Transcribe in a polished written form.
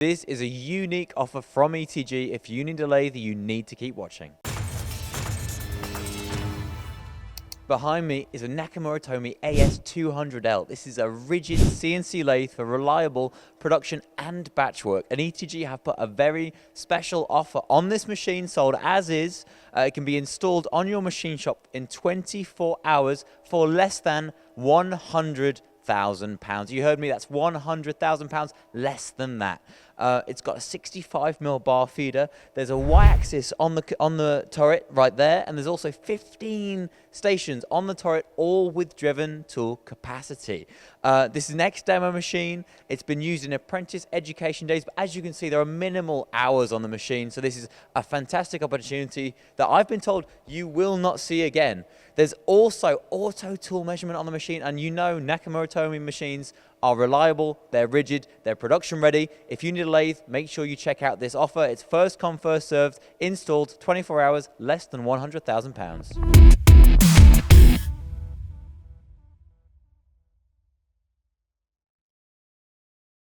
This is a unique offer from ETG. If you need a lathe, you need to keep watching. Behind me is a NAKAMURA-TOME AS-200L. This is a rigid CNC lathe for reliable production and batch work. And ETG have put a very special offer on this machine, sold as is. It can be installed on your machine shop in 24 hours for less than £100,000. You heard me, that's £100,000, less than that. It's got a 65mm bar feeder. There's a Y-axis on the turret right there, and there's also 15 stations on the turret, all with driven tool capacity. This is an ex-demo machine. It's been used in apprentice education days, but as you can see, there are minimal hours on the machine, so this is a fantastic opportunity that I've been told you will not see again. There's also auto tool measurement on the machine, and you know NAKAMURA-TOME machines are reliable, they're rigid, they're production ready. If you need a lathe, make sure you check out this offer. It's first come, first served, installed 24 hours, less than £100,000.